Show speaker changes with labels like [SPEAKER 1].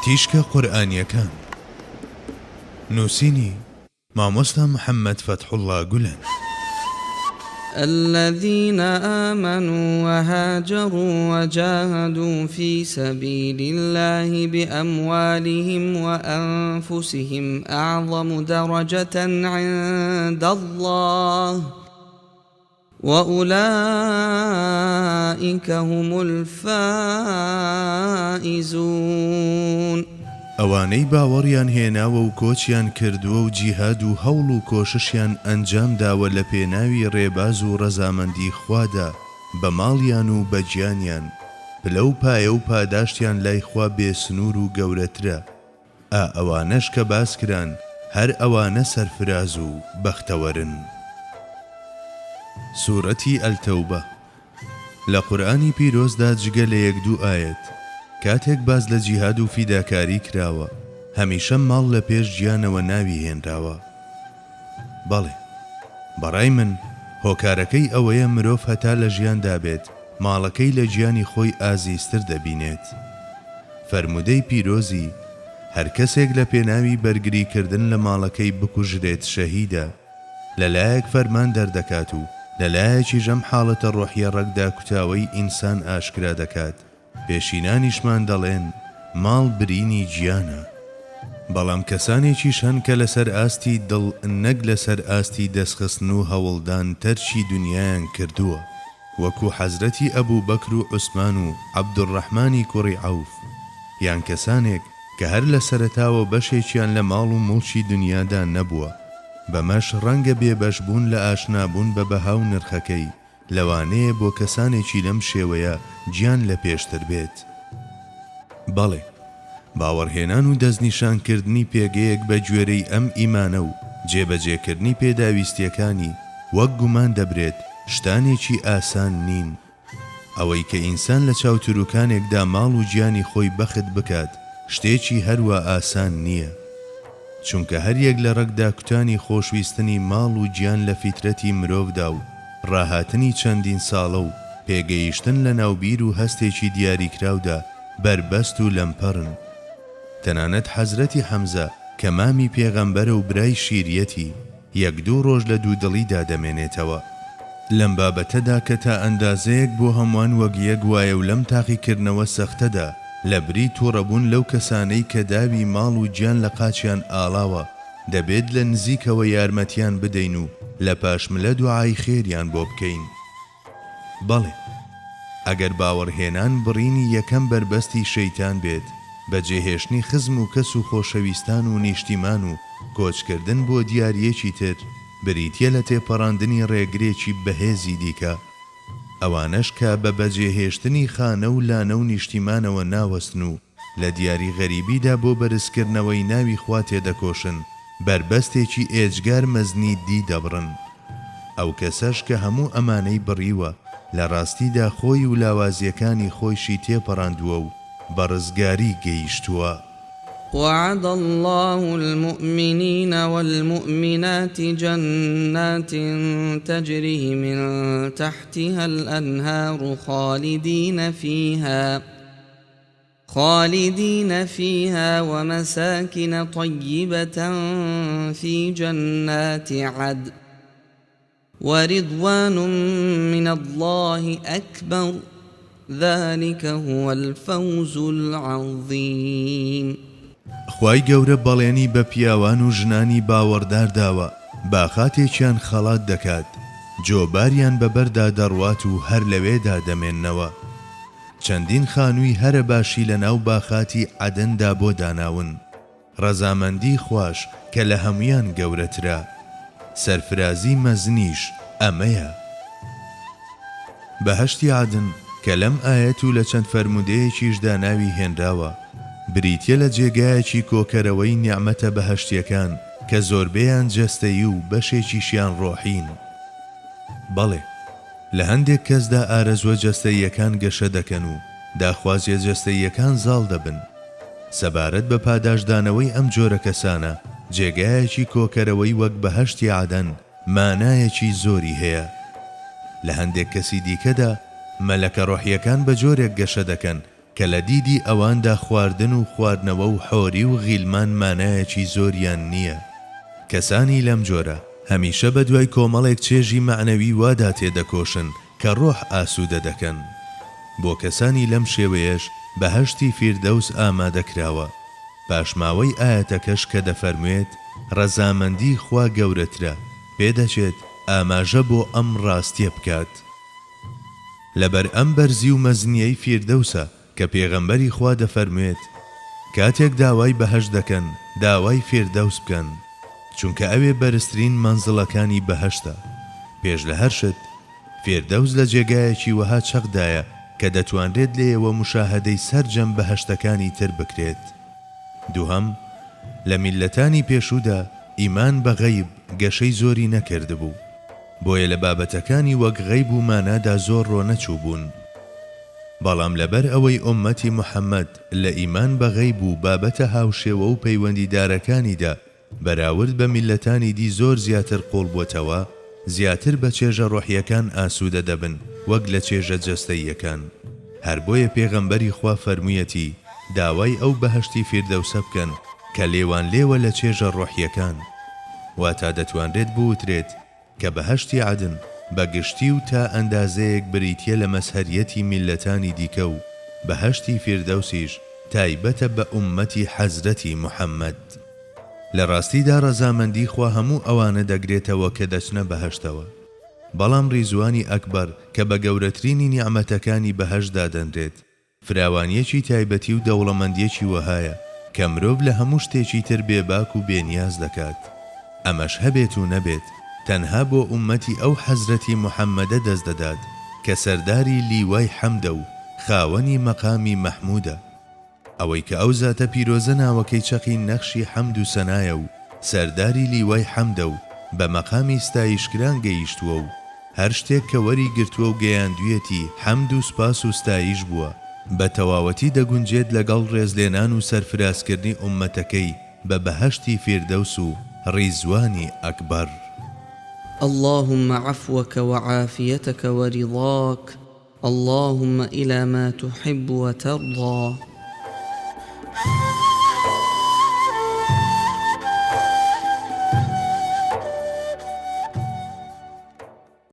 [SPEAKER 1] تیشکە قورئانیەکان نووسینی مامۆستا محەممەد فەتحوڵڵا گولەن.
[SPEAKER 2] الذين آمنوا وهاجروا وجاهدوا في سبيل الله بأموالهم وأنفسهم أعظم درجة عند الله وأولئك هم الفائزون.
[SPEAKER 1] ئەوانەی باوەڕیان هێناوە و کۆچیان کردووە و جیهاد و هەوڵ و کۆششیان ئەنجام داوە لە پێناوی ڕێباز و ڕەزامەندی خوادا بە ماڵیان و بە گیانیان، پلە و پایە و پاداشتیان لای خوا بێسنوور و گەورەترە. ئەوانەش کە باس کران هەر ئەوانە سەرفراز و بەختەوەرن. سوورەتی ئەلتەوبە لە قورئانی پیرۆزدا جگە لە 1-2 ئاەت کاتێک باز لە جیهاد و فیداکاری کراوە، هەمیشە ماڵ لە پێش گیانەوە ناوی هێنراوە. بەڵێ بەڕای من هۆکارەکەی ئەوەیە مرۆڤ هەتا لە ژیاندا بێت ماڵەکەی لە گیانی خۆی ئازیزتر دەبینێت. فەرمودەی پیرۆزی هەر کەسێک لە پێناوی بەرگریکردن لە ماڵەکەی بکوژرێت شەهیدە، لەلایەک فەرمان دەردەکات و لەلایەکی ژەم حاڵەتە ڕۆحیە ڕەگدا کوتاوەی ئینسان ئاشکرا دەکات. پێشینانیشمان دەڵێن ماڵ برینی گیانە. بەڵام کەسانێکیش هەن کە لەسەر ئاستی دڵ نەک لەسەر ئاستی دەستخستن و هەوڵدان تەرچی دنیایان کردووە، وەکو حەزرەتی ئەبوو بەکر و عوسمان و عەبدوڕەحمانی کوڕی عەوف، یان کەسانێک کە هەر لە سەرەتاوە بەشێکیان لە ماڵ و موڵچی دنیادا نەبووە، بەمەش ڕەنگە بێبەشبوون لە ئاشنابوون بە بەها و نرخەکەی لەوانەیە بۆ کەسانێکی لەم شێوەیە گیان لە پێشتر بێت. بەڵێ باوەڕهێنان و دەستنیشانکردنی پێگەیەک بە گوێرەی ئەم ئیمانە و جێبەجێکردنی پێداویستیەکانی وەک گومان دەبرێت شتانێکی ئاسان نین. ئەوەی کە ئینسان لە چاوتروکانێکدا ماڵ و گیانی خۆی بەخت بکات شتێکی هەروە ئاسان نییە، چونکە هەر یەک لە ڕەگدا کوتانی خۆشویستنی ماڵ و گیان لە فیترەتی مرۆڤدا و ڕاهاتنی چەندین ساڵە و پێگەیشتن لە ناوبیر و هەستێکی دیاریکراودا بربەست و لەمپەڕن. تەنانەت حەزرەتی حەمزە کە مامی پێغەمبەرە و برای شیریەتی 1-2 ڕۆژ لە دوودڵیدا دەمێنێتەوە. لەم بابەتەدا کە تا ئەندازەیەک بۆ هەمووان وەگیەک وایە و لەم تاقیکردنەوە سەختەدا لە بری تووڕەبوون لەو کەسانەی کە داوی ماڵ و گیان لە قاچیان ئاڵاوە دەبێت لە نزیکەوە یارمەتیان بدەین و لە پاشملە دوعای خێریان بۆ بکەین. بەڵێ ئەگەر باوەڕهێنان بڕینی یەکەم بربەستی شەیتان بێت بە جێهێشتنی خزم و کەس و خۆشەویستان و نیشتیمان و کۆچکردن بۆ دیاریەکی تر بریتیە لە تێپەڕاندنی ڕێگرێکی بەهێزی دیکە، ئەوانەش کە بە بەجێهێشتنی خانە و لانە و نیشتیمانەوە ناوەستن و لە دیاری غەریبیدا بۆ بەرزکردنەوەی ناوی خوا تێدەکۆشن بربەستێکی ئێجگار مەزنی دی دەبڕن. ئەو کەسەش کە هەموو ئەمانەی بڕیوە لە ڕاستیدا خۆی و لاوازیەکانی خۆیشی تێپەڕاندووە و بە ڕزگاری گەیشتووە.
[SPEAKER 2] وعد الله المؤمنين والمؤمنات جنات تجري من تحتها الأنهار خالدين فيها ومساكن طيبة في جنات عدن ورضوان من الله أكبر ذلك هو الفوز العظيم.
[SPEAKER 1] خوای گەورە بەڵێنی بە پیاوان و ژنانی باوەڕدار داوە باخاتێکیان خەڵات دەکات، جۆباریان بەبەردا دەڕوات و هەر لەوێدا دەمێننەوە. چەندین خانووی هەرە باشی لە ناو باخاتی عەدەندا بۆ داناون. ڕەزامەندی خوش کە لە هەمویان گەورەترە، سەرفرازی مەزنیش ئەمەیە. بەهەشتی عەدن کە لەم ئاەت و لە چەند فەرمودەیەکیشدا ناوی هێنراوە بریتیە لە جێگایەکی کۆکەرەوەی نیعمەتە بەهەشتیەکان کە زۆربەیان جەستەیی و بەشێکیشیان ڕۆحین. بەڵێ لە هەندێک کەسدا ئارەزوە جەستەییەکان گەشە دەکەن و داخوازیە جەستەییەکان زاڵ دەبن. سەبارەت بە پاداشدانەوەی ئەم جۆرە کەسانە جێگایەکی کۆکەرەوەی وەک بەهەشتی عەدەن مانایەکی زۆری هەیە. لە هەندێک کەسی دیکەدا مەلەکە ڕۆحیەکان بە جۆرێک گەشە دەکەن کە لە دیدی ئەواندا خواردن و خواردنەوە و حۆری و غیلمان مانایەکی زۆریان نییە. کەسانی لەم جۆرە هەمیشە بە دوای کۆمەڵێک چێژی معنەوی وادا تێدەکۆشن کە ڕۆح ئاسوودە دەکەن. بۆ کەسانی لەم شێوەیەش بەهەشتی فیردەوس ئامادەکراوە. پاشماوەی ئاەتەکەش کە دەفەرموێت ڕەزامەندی خوا گەورەترە پێدەچێت ئاماژە بۆ ئەم ڕاستیە بکات. لەبەر ئەم بەرزی و مەزنیەی فیردەوسە کە پێغەمبەری خوا دەفەرموێت کاتێک داوای بەهەش دەکەن داوای فیردەوس بکەن چونکە ئەوێ بەرزترین مەنزڵەکانی بەهەشتە. پێش لە هەر شت فیردەوس لە جێگایەکی وەها چەقدایە کە دەتوانرێت لێیەوە مشاهدەی سەرجەم بەهەشتەکانی تر بکرێت. دووهەم، لە میلەتانی پێشوودا ئیمان بە غەیب گەشەی زۆری نەکردبوو، بۆیە لە بابەتەکانی وەک غەیب و مانادا زۆر ڕۆ نەچوو بوون. بەڵام لەبەر ئەوەی ئومەتی محەممەد لە ئیمان بە غەیب و بابەتە هاوشێوە و پەیوەندیدارەکانیدا بەراورد بە میلەتانی دی زۆر زیاتر قوڵ بووتەوە، زیاتر بە چێژە ڕۆحیەکان ئاسوودە دەبن وەک لە چێژە جەستەییەکان. هەر بۆیە پێغەمبەری خوا فەرموویەتی داوای ئەو بەهەشتی فیردەوسە بکەن کە لێوان لێوە لە چێژە ڕۆحیەکان، واتا دەتوانرێت بوترێت کە بەهەشتی عەدن بە گشتی و تا ئەندازەیەک بریتیە لە مەسهەریەتی میلەتانی دیکە و بەهەشتی فیردەوسیش تایبەتە بە ئومەتی حەزرەتی محەممەد. لە ڕاستیدا ڕەزامەندی خوا هەموو ئەوانە دەگرێتەوە کە دەچنە بەهەشتەوە، بەڵام ڕیزوانی ئەکبەر کە بە گەورەترینی نیعمەتەکانی بەهەشدا دەنرێت فراوانیەکی تایبەتی و دەوڵەمەندیەکی وەهایە کە مرۆڤ لە هەموو شتێکی تر بێباک و بێنیاز دەکات. ئەمەش هەبێت و نەبێت تەنها بۆ ئومەتی ئەو حەزرەتی محەممەدە دەست دەدات کە سەرداری لیوای حەمدە و خاوەنی مەقامی مەحموودە. ئەوەی کە ئەو زاتە پیرۆزە ناوەکەی چەقی نەخشی حەمد و سەنایە و سەرداری لیوای حەمدە و بە مەقامی ستایشکران گەیشتووە و هەر شتێک کە وەری گرتووە و گەیاندویەتی حەمد و سپاس و ستایش بووە بە تەواوەتی دەگونجێت لەگەڵ ڕێزلێنان و سەرفرازکردنی ئومەتەکەی بە بەهەشتی فیردەوس و ڕیزوانی ئەکبەر.
[SPEAKER 2] اللهم عفوك وعافيتك ورضاك اللهم إلى ما تحب وترضى.